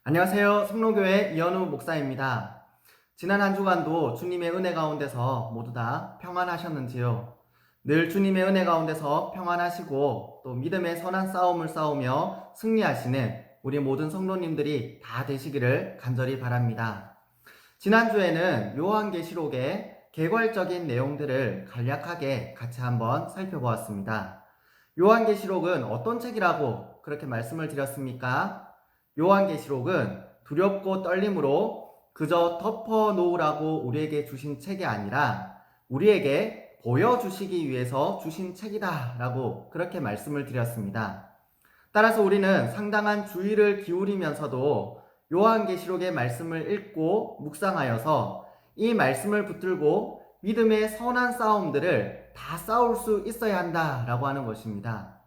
안녕하세요. 성로교회 이현우 목사입니다. 지난 한 주간도 주님의 은혜 가운데서 모두 다 평안하셨는지요? 늘 주님의 은혜 가운데서 평안하시고 또 믿음의 선한 싸움을 싸우며 승리하시는 우리 모든 성도님들이 다 되시기를 간절히 바랍니다. 지난주에는 요한계시록의 개괄적인 내용들을 간략하게 같이 한번 살펴보았습니다. 요한계시록은 어떤 책이라고 그렇게 말씀을 드렸습니까? 요한계시록은 두렵고 떨림으로 그저 덮어놓으라고 우리에게 주신 책이 아니라 우리에게 보여주시기 위해서 주신 책이다 라고 그렇게 말씀을 드렸습니다. 따라서 우리는 상당한 주의를 기울이면서도 요한계시록의 말씀을 읽고 묵상하여서 이 말씀을 붙들고 믿음의 선한 싸움들을 다 싸울 수 있어야 한다라고 하는 것입니다.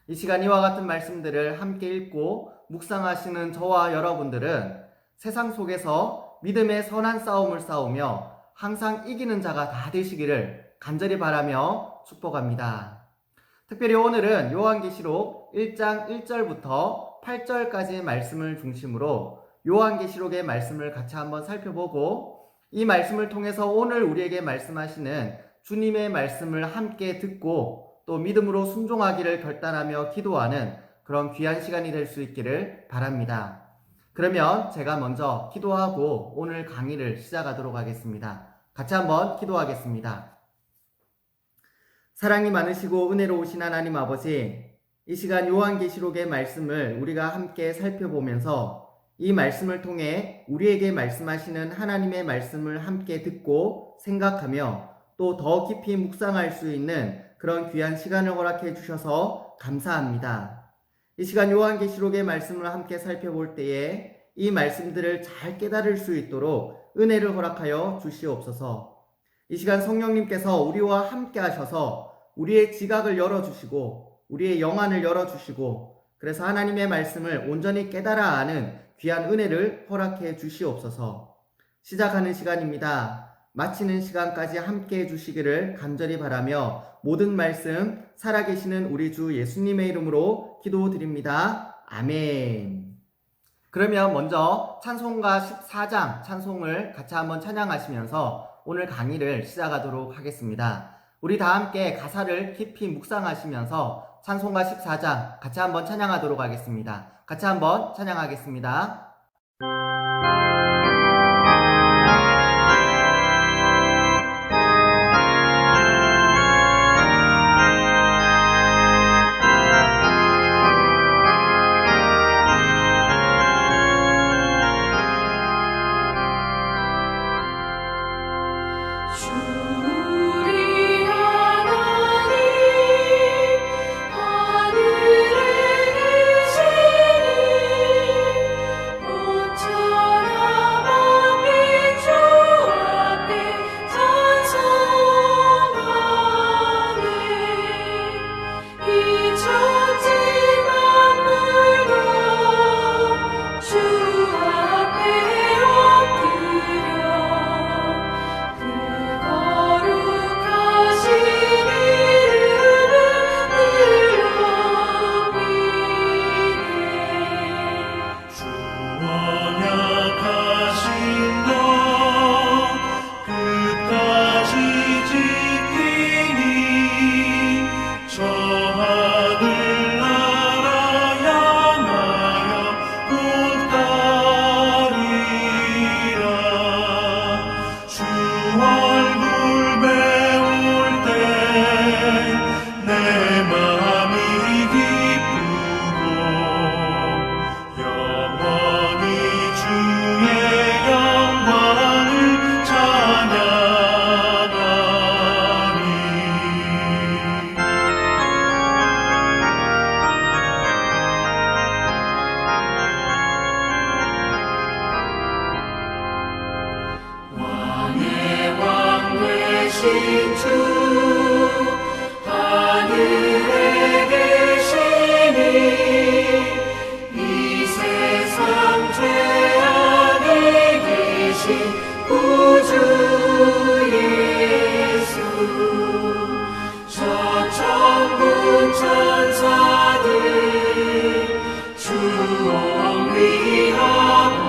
이 시간 이와 같은 말씀들을 함께 읽고 묵상하시는 저와 여러분들은 세상 속에서 믿음의 선한 싸움을 싸우며 항상 이기는 자가 다 되시기를 간절히 바라며 축복합니다. 특별히 오늘은 요한계시록 1장 1절부터 8절까지의 말씀을 중심으로 요한계시록의 말씀을 같이 한번 살펴보고 이 말씀을 통해서 오늘 우리에게 말씀하시는 주님의 말씀을 함께 듣고 또 믿음으로 순종하기를 결단하며 기도하는 그런 귀한 시간이 될 수 있기를 바랍니다. 그러면 제가 먼저 기도하고 오늘 강의를 시작하도록 하겠습니다. 같이 한번 기도하겠습니다. 사랑이 많으시고 은혜로우신 하나님 아버지, 이 시간 요한계시록의 말씀을 우리가 함께 살펴보면서 이 말씀을 통해 우리에게 말씀하시는 하나님의 말씀을 함께 듣고 생각하며 또 더 깊이 묵상할 수 있는 그런 귀한 시간을 허락해 주셔서 감사합니다. 이 시간 요한계시록의 말씀을 함께 살펴볼 때에 이 말씀들을 잘 깨달을 수 있도록 은혜를 허락하여 주시옵소서. 이 시간 성령님께서 우리와 함께 하셔서 우리의 지각을 열어주시고 우리의 영안을 열어주시고 그래서 하나님의 말씀을 온전히 깨달아 아는 귀한 은혜를 허락해 주시옵소서. 시작하는 시간입니다. 마치는 시간까지 함께 해주시기를 간절히 바라며 모든 말씀 살아계시는 우리 주 예수님의 이름으로 기도드립니다. 아멘. 그러면 먼저 찬송가 14장 찬송을 같이 한번 찬양하시면서 오늘 강의를 시작하도록 하겠습니다. 우리 다 함께 가사를 깊이 묵상하시면서 찬송가 14장 같이 한번 찬양하도록 하겠습니다. 같이 한번 찬양하겠습니다. 천사들 주ông 위하고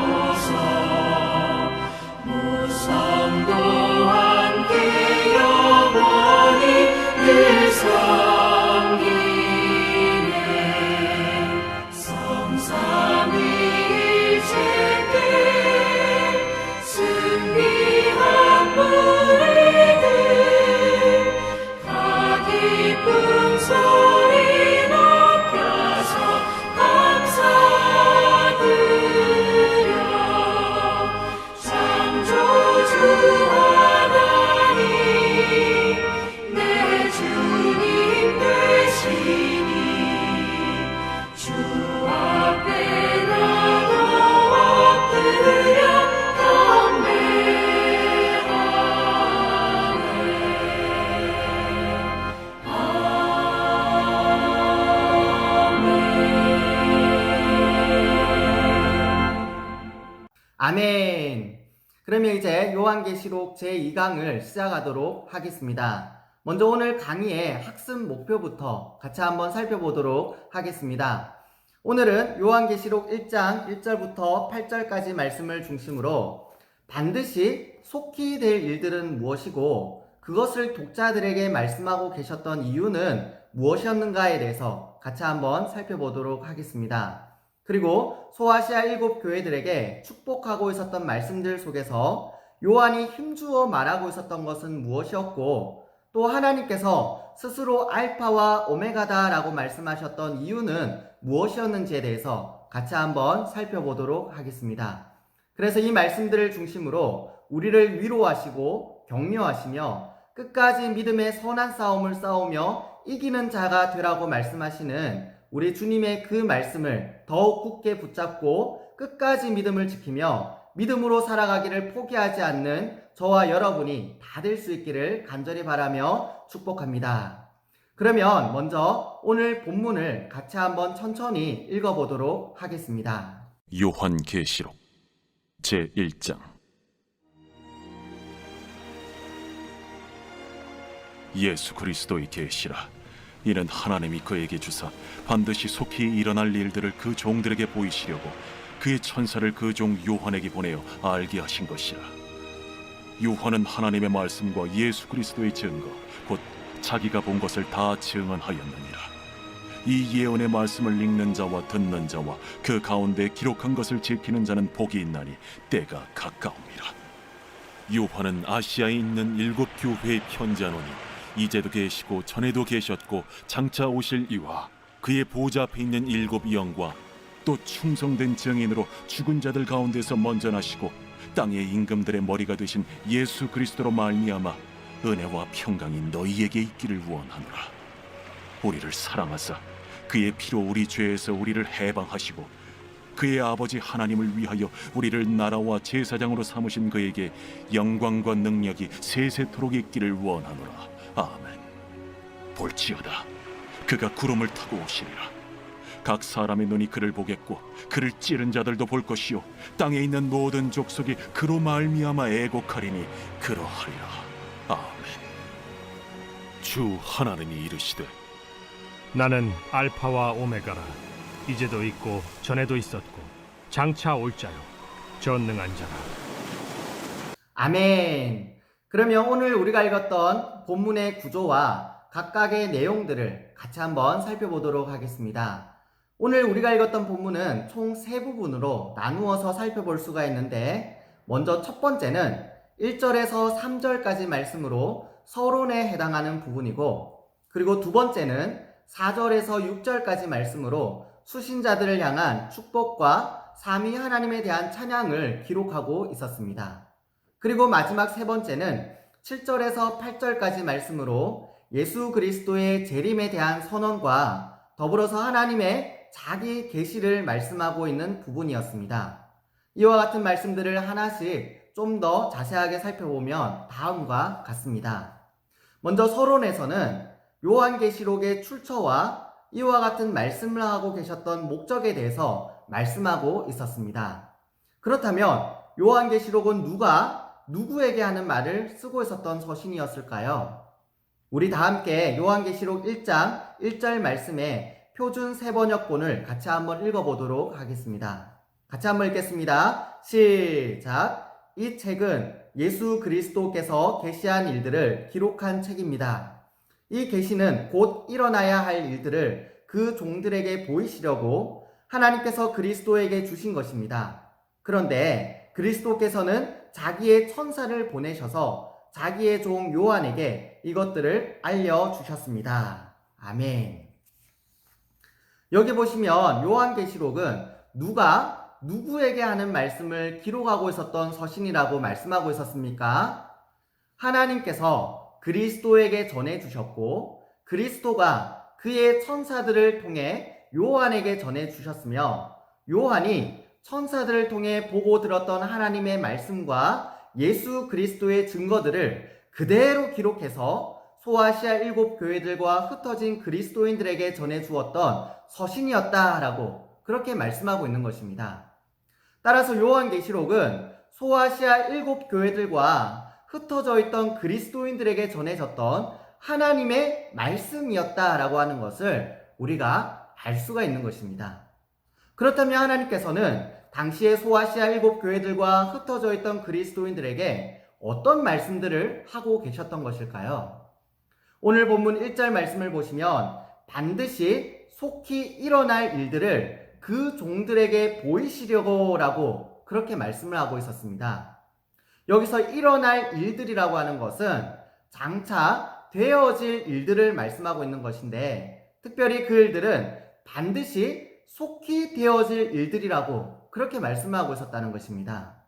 아멘. 그러면 이제 요한계시록 제2강을 시작하도록 하겠습니다. 먼저 오늘 강의의 학습 목표부터 같이 한번 살펴보도록 하겠습니다. 오늘은 요한계시록 1장 1절부터 8절까지 말씀을 중심으로 반드시 속히 될 일들은 무엇이고 그것을 독자들에게 말씀하고 계셨던 이유는 무엇이었는가에 대해서 같이 한번 살펴보도록 하겠습니다. 그리고 소아시아 7교회들에게 축복하고 있었던 말씀들 속에서 요한이 힘주어 말하고 있었던 것은 무엇이었고 또 하나님께서 스스로 알파와 오메가다 라고 말씀하셨던 이유는 무엇이었는지에 대해서 같이 한번 살펴보도록 하겠습니다. 그래서 이 말씀들을 중심으로 우리를 위로하시고 격려하시며 끝까지 믿음의 선한 싸움을 싸우며 이기는 자가 되라고 말씀하시는 우리 주님의 그 말씀을 더욱 굳게 붙잡고 끝까지 믿음을 지키며 믿음으로 살아가기를 포기하지 않는 저와 여러분이 다 될 수 있기를 간절히 바라며 축복합니다. 그러면 먼저 오늘 본문을 같이 한번 천천히 읽어보도록 하겠습니다. 요한계시록 제1장. 예수 그리스도의 계시라. 이는 하나님이 그에게 주사 반드시 속히 일어날 일들을 그 종들에게 보이시려고 그의 천사를 그 종 요한에게 보내어 알게 하신 것이라. 요한은 하나님의 말씀과 예수 그리스도의 증거 곧 자기가 본 것을 다 증언하였느니라. 이 예언의 말씀을 읽는 자와 듣는 자와 그 가운데 기록한 것을 지키는 자는 복이 있나니 때가 가까움이라. 요한은 아시아에 있는 7교회에 편지하노니 이제도 계시고 전에도 계셨고 장차 오실 이와 그의 보좌 앞에 있는 7 영과 또 충성된 증인으로 죽은 자들 가운데서 먼저 나시고 땅의 임금들의 머리가 되신 예수 그리스도로 말미암아 은혜와 평강이 너희에게 있기를 원하노라. 우리를 사랑하사 그의 피로 우리 죄에서 우리를 해방하시고 그의 아버지 하나님을 위하여 우리를 나라와 제사장으로 삼으신 그에게 영광과 능력이 세세토록 있기를 원하노라. 아멘. 볼지어다 그가 구름을 타고 오시리라. 각 사람의 눈이 그를 보겠고 그를 찌른 자들도 볼 것이요 땅에 있는 모든 족속이 그로 말미암아 애곡하리니 그러하리라. 아멘. 주 하나님이 이르시되 나는 알파와 오메가라. 이제도 있고 전에도 있었고 장차 올 자요 전능한 자라. 아멘. 그러면 오늘 우리가 읽었던 본문의 구조와 각각의 내용들을 같이 한번 살펴보도록 하겠습니다. 오늘 우리가 읽었던 본문은 총 3부분으로 나누어서 살펴볼 수가 있는데 먼저 첫 번째는 1절에서 3절까지 말씀으로 서론에 해당하는 부분이고 그리고 두 번째는 4절에서 6절까지 말씀으로 수신자들을 향한 축복과 삼위 하나님에 대한 찬양을 기록하고 있었습니다. 그리고 마지막 세 번째는 7절에서 8절까지 말씀으로 예수 그리스도의 재림에 대한 선언과 더불어서 하나님의 자기 계시를 말씀하고 있는 부분이었습니다. 이와 같은 말씀들을 하나씩 좀 더 자세하게 살펴보면 다음과 같습니다. 먼저 서론에서는 요한계시록의 출처와 이와 같은 말씀을 하고 계셨던 목적에 대해서 말씀하고 있었습니다. 그렇다면 요한계시록은 누가 누구에게 하는 말을 쓰고 있었던 서신이었을까요? 우리 다 함께 요한계시록 1장 1절 말씀에 표준 세번역본을 같이 한번 읽어보도록 하겠습니다. 같이 한번 읽겠습니다. 시작! 이 책은 예수 그리스도께서 계시한 일들을 기록한 책입니다. 이 계시는 곧 일어나야 할 일들을 그 종들에게 보이시려고 하나님께서 그리스도에게 주신 것입니다. 그런데 그리스도께서는 자기의 천사를 보내셔서 자기의 종 요한에게 이것들을 알려주셨습니다. 아멘. 여기 보시면 요한계시록은 누가 누구에게 하는 말씀을 기록하고 있었던 서신이라고 말씀하고 있었습니까? 하나님께서 그리스도에게 전해주셨고 그리스도가 그의 천사들을 통해 요한에게 전해주셨으며 요한이 천사들을 통해 보고 들었던 하나님의 말씀과 예수 그리스도의 증거들을 그대로 기록해서 소아시아 7교회들과 흩어진 그리스도인들에게 전해주었던 서신이었다라고 그렇게 말씀하고 있는 것입니다. 따라서 요한계시록은 소아시아 7교회들과 흩어져 있던 그리스도인들에게 전해졌던 하나님의 말씀이었다라고 하는 것을 우리가 알 수가 있는 것입니다. 그렇다면 하나님께서는 당시의 소아시아 7교회들과 흩어져 있던 그리스도인들에게 어떤 말씀들을 하고 계셨던 것일까요? 오늘 본문 1절 말씀을 보시면 반드시 속히 일어날 일들을 그 종들에게 보이시려고 라고 그렇게 말씀을 하고 있었습니다. 여기서 일어날 일들이라고 하는 것은 장차 되어질 일들을 말씀하고 있는 것인데, 특별히 그 일들은 반드시 속히 되어질 일들이라고 그렇게 말씀하고 있었다는 것입니다.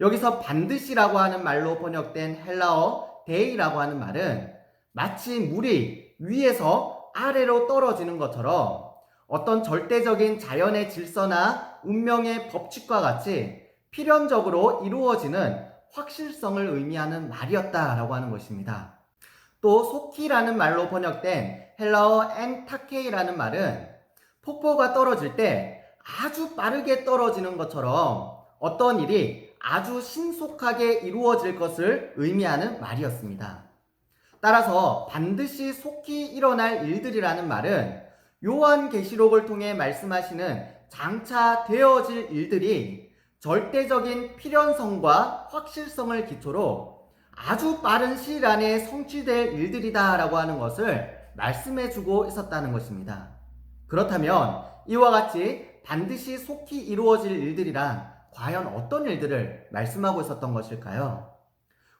여기서 반드시라고 하는 말로 번역된 헬라어 데이라고 하는 말은 마치 물이 위에서 아래로 떨어지는 것처럼 어떤 절대적인 자연의 질서나 운명의 법칙과 같이 필연적으로 이루어지는 확실성을 의미하는 말이었다라고 하는 것입니다. 또 속히라는 말로 번역된 헬라어 엔타케이라는 말은 폭포가 떨어질 때 아주 빠르게 떨어지는 것처럼 어떤 일이 아주 신속하게 이루어질 것을 의미하는 말이었습니다. 따라서 반드시 속히 일어날 일들이라는 말은 요한계시록을 통해 말씀하시는 장차 되어질 일들이 절대적인 필연성과 확실성을 기초로 아주 빠른 시일 안에 성취될 일들이다 라고 하는 것을 말씀해주고 있었다는 것입니다. 그렇다면 이와 같이 반드시 속히 이루어질 일들이란 과연 어떤 일들을 말씀하고 있었던 것일까요?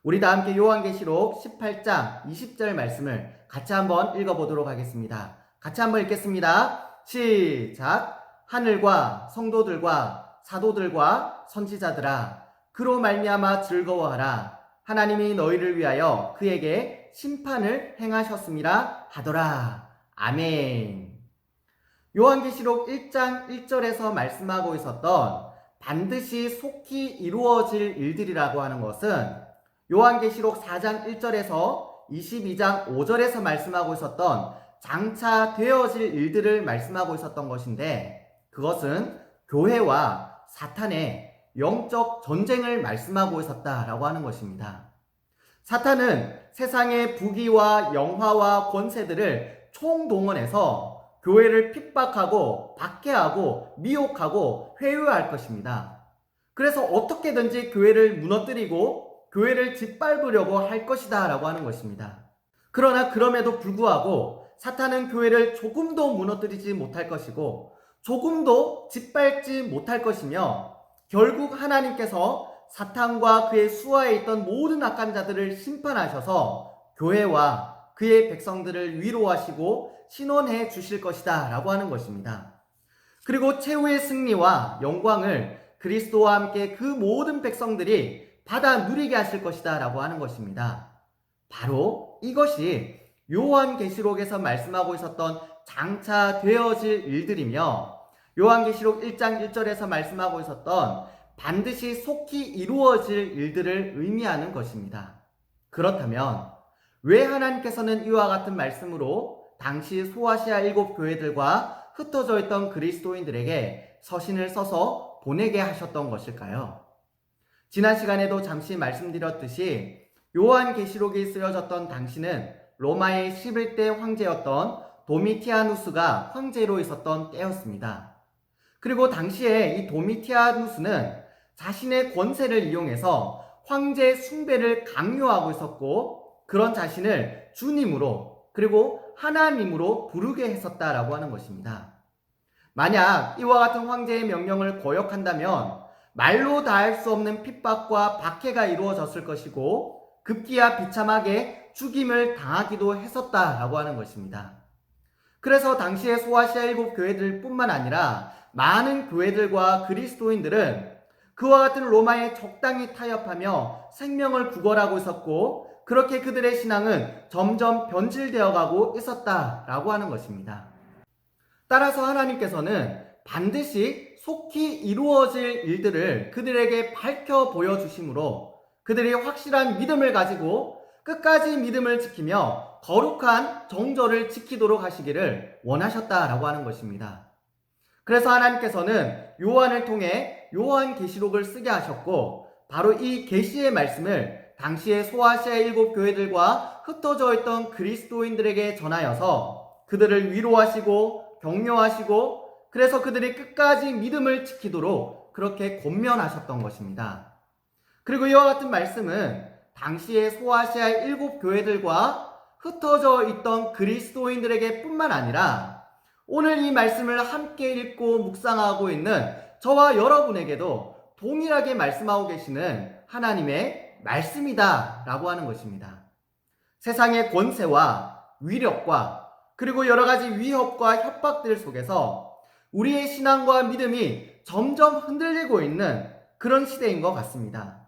우리 다 함께 요한계시록 18장 20절 말씀을 같이 한번 읽어보도록 하겠습니다. 같이 한번 읽겠습니다. 시작! 하늘과 성도들과 사도들과 선지자들아, 그로 말미암아 즐거워하라. 하나님이 너희를 위하여 그에게 심판을 행하셨음이라 하더라. 아멘. 요한계시록 1장 1절에서 말씀하고 있었던 반드시 속히 이루어질 일들이라고 하는 것은 요한계시록 4장 1절에서 22장 5절에서 말씀하고 있었던 장차 되어질 일들을 말씀하고 있었던 것인데, 그것은 교회와 사탄의 영적 전쟁을 말씀하고 있었다라고 하는 것입니다. 사탄은 세상의 부귀와 영화와 권세들을 총동원해서 교회를 핍박하고 박해하고 미혹하고 회유할 것입니다. 그래서 어떻게든지 교회를 무너뜨리고 교회를 짓밟으려고 할 것이다 라고 하는 것입니다. 그러나 그럼에도 불구하고 사탄은 교회를 조금도 무너뜨리지 못할 것이고 조금도 짓밟지 못할 것이며, 결국 하나님께서 사탄과 그의 수하에 있던 모든 악한 자들을 심판하셔서 교회와 그의 백성들을 위로하시고 신원해 주실 것이다 라고 하는 것입니다. 그리고 최후의 승리와 영광을 그리스도와 함께 그 모든 백성들이 받아 누리게 하실 것이다 라고 하는 것입니다. 바로 이것이 요한계시록에서 말씀하고 있었던 장차 되어질 일들이며, 요한계시록 1장 1절에서 말씀하고 있었던 반드시 속히 이루어질 일들을 의미하는 것입니다. 그렇다면 왜 하나님께서는 이와 같은 말씀으로 당시 소아시아 7교회들과 흩어져 있던 그리스도인들에게 서신을 써서 보내게 하셨던 것일까요? 지난 시간에도 잠시 말씀드렸듯이 요한계시록이 쓰여졌던 당시는 로마의 11대 황제였던 도미티아누스가 황제로 있었던 때였습니다. 그리고 당시에 이 도미티아누스는 자신의 권세를 이용해서 황제 숭배를 강요하고 있었고, 그런 자신을 주님으로 그리고 하나님으로 부르게 했었다라고 하는 것입니다. 만약 이와 같은 황제의 명령을 거역한다면 말로 다할 수 없는 핍박과 박해가 이루어졌을 것이고, 급기야 비참하게 죽임을 당하기도 했었다라고 하는 것입니다. 그래서 당시의 소아시아 7교회들 뿐만 아니라 많은 교회들과 그리스도인들은 그와 같은 로마에 적당히 타협하며 생명을 구걸하고 있었고, 그렇게 그들의 신앙은 점점 변질되어 가고 있었다라고 하는 것입니다. 따라서 하나님께서는 반드시 속히 이루어질 일들을 그들에게 밝혀 보여주심으로 그들이 확실한 믿음을 가지고 끝까지 믿음을 지키며 거룩한 정절을 지키도록 하시기를 원하셨다라고 하는 것입니다. 그래서 하나님께서는 요한을 통해 요한계시록을 쓰게 하셨고, 바로 이 계시의 말씀을 당시의 소아시아 7교회들과 흩어져 있던 그리스도인들에게 전하여서 그들을 위로하시고 격려하시고, 그래서 그들이 끝까지 믿음을 지키도록 그렇게 권면하셨던 것입니다. 그리고 이와 같은 말씀은 당시의 소아시아 7교회들과 흩어져 있던 그리스도인들에게 뿐만 아니라 오늘 이 말씀을 함께 읽고 묵상하고 있는 저와 여러분에게도 동일하게 말씀하고 계시는 하나님의 말씀이다 라고 하는 것입니다. 세상의 권세와 위력과 그리고 여러 가지 위협과 협박들 속에서 우리의 신앙과 믿음이 점점 흔들리고 있는 그런 시대인 것 같습니다.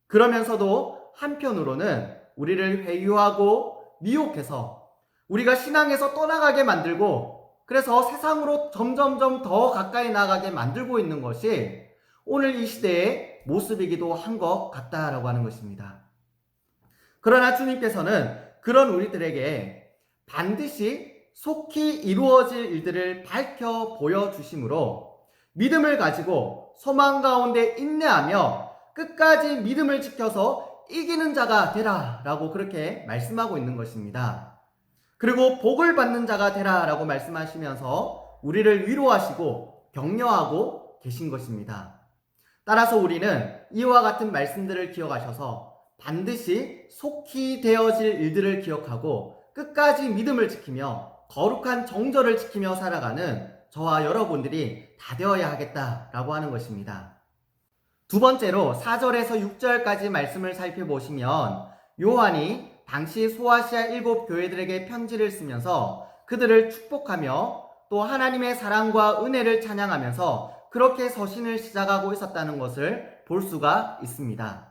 그러면서도 한편으로는 우리를 회유하고 미혹해서 우리가 신앙에서 떠나가게 만들고, 그래서 세상으로 점점점 더 가까이 나가게 만들고 있는 것이 오늘 이 시대의 모습이기도 한 것 같다라고 하는 것입니다. 그러나 주님께서는 그런 우리들에게 반드시 속히 이루어질 일들을 밝혀 보여주심으로 믿음을 가지고 소망 가운데 인내하며 끝까지 믿음을 지켜서 이기는 자가 되라 라고 그렇게 말씀하고 있는 것입니다. 그리고 복을 받는 자가 되라 라고 말씀하시면서 우리를 위로하시고 격려하고 계신 것입니다. 따라서 우리는 이와 같은 말씀들을 기억하셔서 반드시 속히 되어질 일들을 기억하고 끝까지 믿음을 지키며 거룩한 정절을 지키며 살아가는 저와 여러분들이 다 되어야 하겠다라고 하는 것입니다. 두 번째로 4절에서 6절까지 말씀을 살펴보시면 요한이 당시 소아시아 7교회들에게 편지를 쓰면서 그들을 축복하며 또 하나님의 사랑과 은혜를 찬양하면서 그렇게 서신을 시작하고 있었다는 것을 볼 수가 있습니다.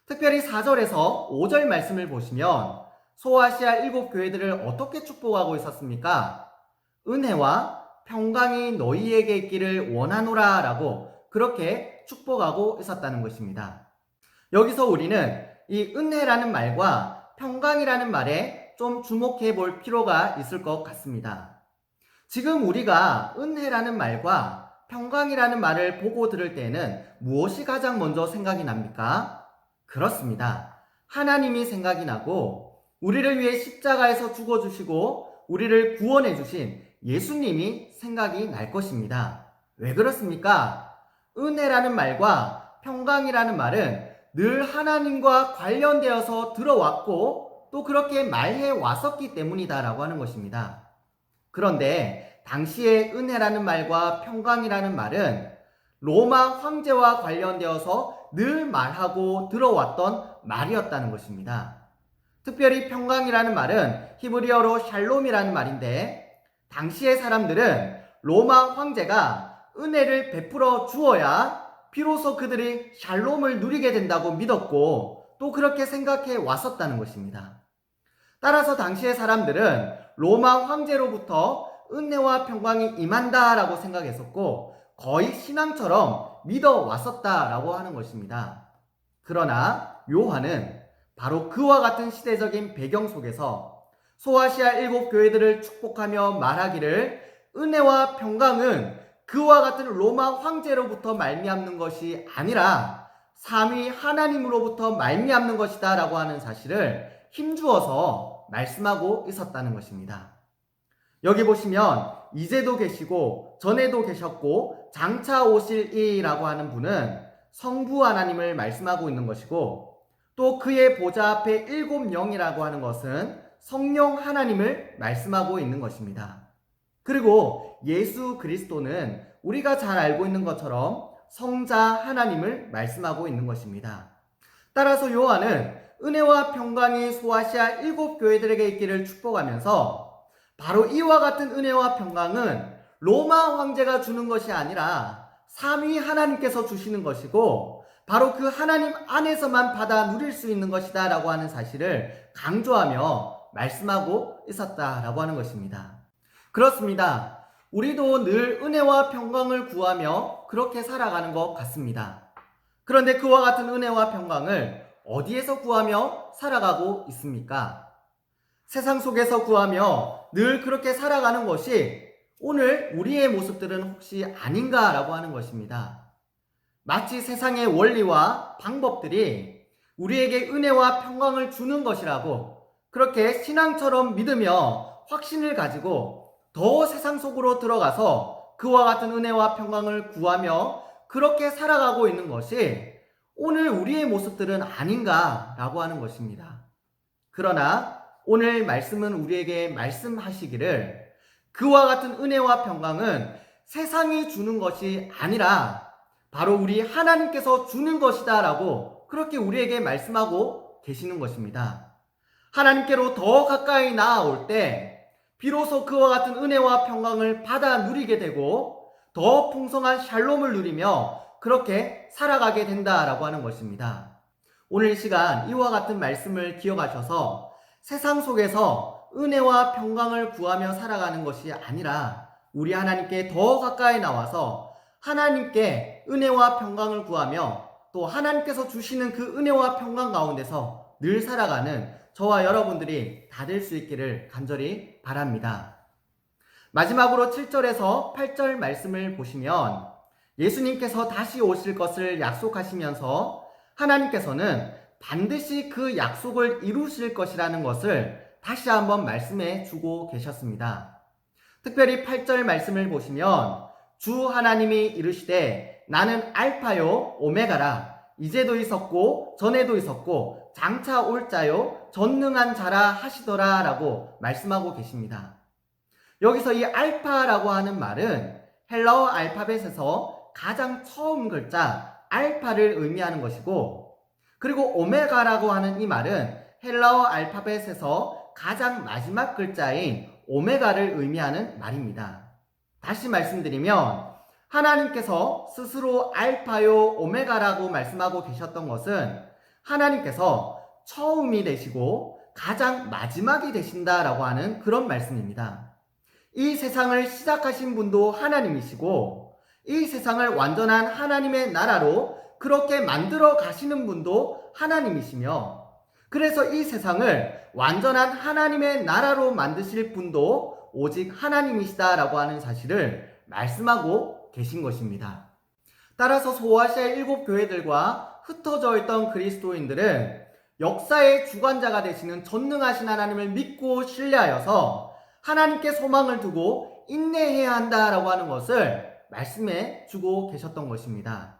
특별히 4절에서 5절 말씀을 보시면 소아시아 7교회들을 어떻게 축복하고 있었습니까? 은혜와 평강이 너희에게 있기를 원하노라 라고 그렇게 축복하고 있었다는 것입니다. 여기서 우리는 이 은혜라는 말과 평강이라는 말에 좀 주목해 볼 필요가 있을 것 같습니다. 지금 우리가 은혜라는 말과 평강이라는 말을 보고 들을 때에는 무엇이 가장 먼저 생각이 납니까? 그렇습니다. 하나님이 생각이 나고 우리를 위해 십자가에서 죽어주시고 우리를 구원해 주신 예수님이 생각이 날 것입니다. 왜 그렇습니까? 은혜라는 말과 평강이라는 말은 늘 하나님과 관련되어서 들어왔고 또 그렇게 말해 왔었기 때문이다라고 하는 것입니다. 그런데 당시에 은혜라는 말과 평강이라는 말은 로마 황제와 관련되어서 늘 말하고 들어왔던 말이었다는 것입니다. 특별히 평강이라는 말은 히브리어로 샬롬이라는 말인데 당시의 사람들은 로마 황제가 은혜를 베풀어 주어야 비로소 그들이 샬롬을 누리게 된다고 믿었고 또 그렇게 생각해 왔었다는 것입니다. 따라서 당시의 사람들은 로마 황제로부터 은혜와 평강이 임한다라고 생각했었고 거의 신앙처럼 믿어 왔었다라고 하는 것입니다. 그러나 요한은 바로 그와 같은 시대적인 배경 속에서 소아시아 7교회들을 축복하며 말하기를 은혜와 평강은 그와 같은 로마 황제로부터 말미암는 것이 아니라 삼위 하나님으로부터 말미암는 것이다 라고 하는 사실을 힘주어서 말씀하고 있었다는 것입니다. 여기 보시면 이제도 계시고 전에도 계셨고 장차 오실 이라고 하는 분은 성부 하나님을 말씀하고 있는 것이고 또 그의 보좌 앞에 7영이라고 하는 것은 성령 하나님을 말씀하고 있는 것입니다. 그리고 예수 그리스도는 우리가 잘 알고 있는 것처럼 성자 하나님을 말씀하고 있는 것입니다. 따라서 요한은 은혜와 평강이 소아시아 7교회들에게 있기를 축복하면서 바로 이와 같은 은혜와 평강은 로마 황제가 주는 것이 아니라 삼위 하나님께서 주시는 것이고 바로 그 하나님 안에서만 받아 누릴 수 있는 것이다 라고 하는 사실을 강조하며 말씀하고 있었다라고 하는 것입니다. 그렇습니다. 우리도 늘 은혜와 평강을 구하며 그렇게 살아가는 것 같습니다. 그런데 그와 같은 은혜와 평강을 어디에서 구하며 살아가고 있습니까? 세상 속에서 구하며 늘 그렇게 살아가는 것이 오늘 우리의 모습들은 혹시 아닌가라고 하는 것입니다. 마치 세상의 원리와 방법들이 우리에게 은혜와 평강을 주는 것이라고 그렇게 신앙처럼 믿으며 확신을 가지고 더 세상 속으로 들어가서 그와 같은 은혜와 평강을 구하며 그렇게 살아가고 있는 것이 오늘 우리의 모습들은 아닌가라고 하는 것입니다. 그러나 오늘 말씀은 우리에게 말씀하시기를 그와 같은 은혜와 평강은 세상이 주는 것이 아니라 바로 우리 하나님께서 주는 것이다 라고 그렇게 우리에게 말씀하고 계시는 것입니다. 하나님께로 더 가까이 나아올 때 비로소 그와 같은 은혜와 평강을 받아 누리게 되고 더 풍성한 샬롬을 누리며 그렇게 살아가게 된다라고 하는 것입니다. 오늘 이 시간 이와 같은 말씀을 기억하셔서 세상 속에서 은혜와 평강을 구하며 살아가는 것이 아니라 우리 하나님께 더 가까이 나와서 하나님께 은혜와 평강을 구하며 또 하나님께서 주시는 그 은혜와 평강 가운데서 늘 살아가는 저와 여러분들이 다 될 수 있기를 간절히 바랍니다. 마지막으로 7절에서 8절 말씀을 보시면 예수님께서 다시 오실 것을 약속하시면서 하나님께서는 반드시 그 약속을 이루실 것이라는 것을 다시 한번 말씀해 주고 계셨습니다. 특별히 8절 말씀을 보시면 주 하나님이 이르시되 나는 알파요 오메가라 이제도 있었고 전에도 있었고 장차 올 자요 전능한 자라 하시더라 라고 말씀하고 계십니다. 여기서 이 알파라고 하는 말은 헬라어 알파벳에서 가장 처음 글자 알파를 의미하는 것이고 그리고 오메가라고 하는 이 말은 헬라어 알파벳에서 가장 마지막 글자인 오메가를 의미하는 말입니다. 다시 말씀드리면 하나님께서 스스로 알파요 오메가라고 말씀하고 계셨던 것은 하나님께서 처음이 되시고 가장 마지막이 되신다라고 하는 그런 말씀입니다. 이 세상을 시작하신 분도 하나님이시고 이 세상을 완전한 하나님의 나라로 그렇게 만들어 가시는 분도 하나님이시며 그래서 이 세상을 완전한 하나님의 나라로 만드실 분도 오직 하나님이시다라고 하는 사실을 말씀하고 계신 것입니다. 따라서 소아시아 7교회들과 흩어져 있던 그리스도인들은 역사의 주관자가 되시는 전능하신 하나님을 믿고 신뢰하여서 하나님께 소망을 두고 인내해야 한다라고 하는 것을 말씀해 주고 계셨던 것입니다.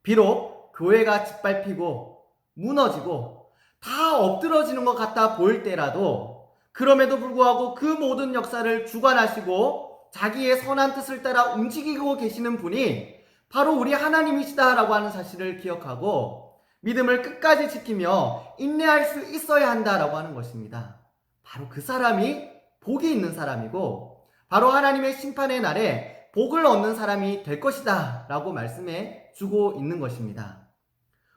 비록 교회가 짓밟히고 무너지고 다 엎드러지는 것 같아 보일 때라도 그럼에도 불구하고 그 모든 역사를 주관하시고 자기의 선한 뜻을 따라 움직이고 계시는 분이 바로 우리 하나님이시다라고 하는 사실을 기억하고 믿음을 끝까지 지키며 인내할 수 있어야 한다라고 하는 것입니다. 바로 그 사람이 복이 있는 사람이고 바로 하나님의 심판의 날에 복을 얻는 사람이 될 것이다 라고 말씀해 주고 있는 것입니다.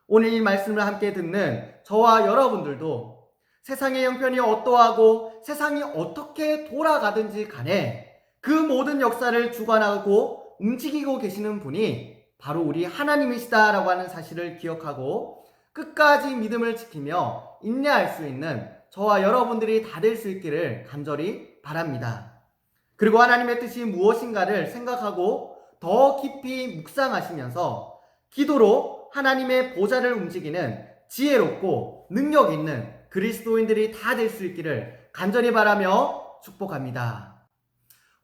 오늘 이 말씀을 함께 듣는 저와 여러분들도 세상의 형편이 어떠하고 세상이 어떻게 돌아가든지 간에 그 모든 역사를 주관하고 움직이고 계시는 분이 바로 우리 하나님이시다라고 하는 사실을 기억하고 끝까지 믿음을 지키며 인내할 수 있는 저와 여러분들이 다 될 수 있기를 간절히 바랍니다. 그리고 하나님의 뜻이 무엇인가를 생각하고 더 깊이 묵상하시면서 기도로 하나님의 보좌를 움직이는 지혜롭고 능력 있는 그리스도인들이 다 될 수 있기를 간절히 바라며 축복합니다.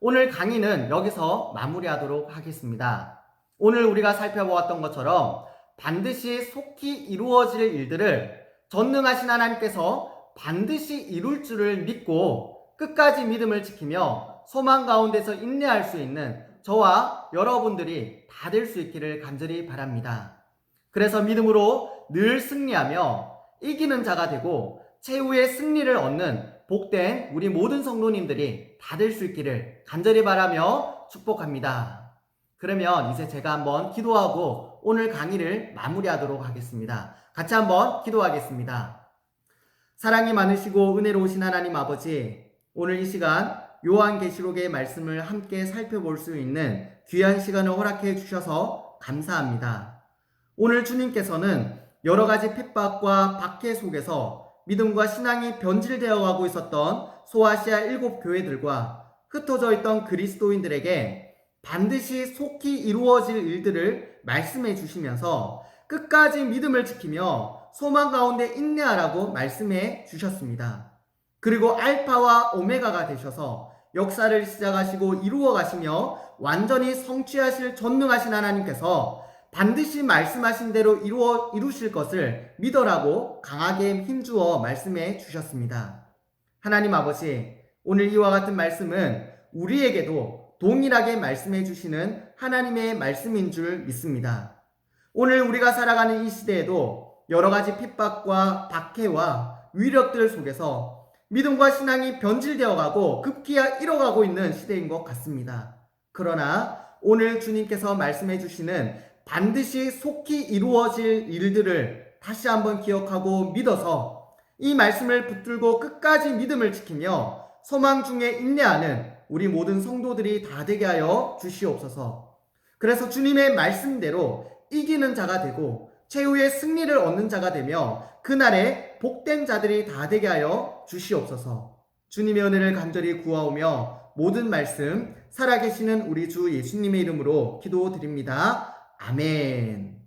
오늘 강의는 여기서 마무리하도록 하겠습니다. 오늘 우리가 살펴보았던 것처럼 반드시 속히 이루어질 일들을 전능하신 하나님께서 반드시 이룰 줄을 믿고 끝까지 믿음을 지키며 소망 가운데서 인내할 수 있는 저와 여러분들이 다 될 수 있기를 간절히 바랍니다. 그래서 믿음으로 늘 승리하며 이기는 자가 되고 최후의 승리를 얻는 복된 우리 모든 성도님들이 다 될 수 있기를 간절히 바라며 축복합니다. 그러면 이제 제가 한번 기도하고 오늘 강의를 마무리하도록 하겠습니다. 같이 한번 기도하겠습니다. 사랑이 많으시고 은혜로우신 하나님 아버지, 오늘 이 시간 요한계시록의 말씀을 함께 살펴볼 수 있는 귀한 시간을 허락해 주셔서 감사합니다. 오늘 주님께서는 여러 가지 핍박과 박해 속에서 믿음과 신앙이 변질되어 가고 있었던 소아시아 7교회들과 흩어져 있던 그리스도인들에게 반드시 속히 이루어질 일들을 말씀해 주시면서 끝까지 믿음을 지키며 소망 가운데 인내하라고 말씀해 주셨습니다. 그리고 알파와 오메가가 되셔서 역사를 시작하시고 이루어 가시며 완전히 성취하실 전능하신 하나님께서 반드시 말씀하신 대로 이루실 것을 믿어라고 강하게 힘주어 말씀해 주셨습니다. 하나님 아버지, 오늘 이와 같은 말씀은 우리에게도 동일하게 말씀해 주시는 하나님의 말씀인 줄 믿습니다. 오늘 우리가 살아가는 이 시대에도 여러 가지 핍박과 박해와 위력들 속에서 믿음과 신앙이 변질되어 가고 급기야 잃어가고 있는 시대인 것 같습니다. 그러나 오늘 주님께서 말씀해 주시는 반드시 속히 이루어질 일들을 다시 한번 기억하고 믿어서 이 말씀을 붙들고 끝까지 믿음을 지키며 소망 중에 인내하는 우리 모든 성도들이 다 되게 하여 주시옵소서. 그래서 주님의 말씀대로 이기는 자가 되고 최후의 승리를 얻는 자가 되며 그날에 복된 자들이 다 되게 하여 주시옵소서. 주님의 은혜를 간절히 구하오며 모든 말씀 살아계시는 우리 주 예수님의 이름으로 기도드립니다. 아멘.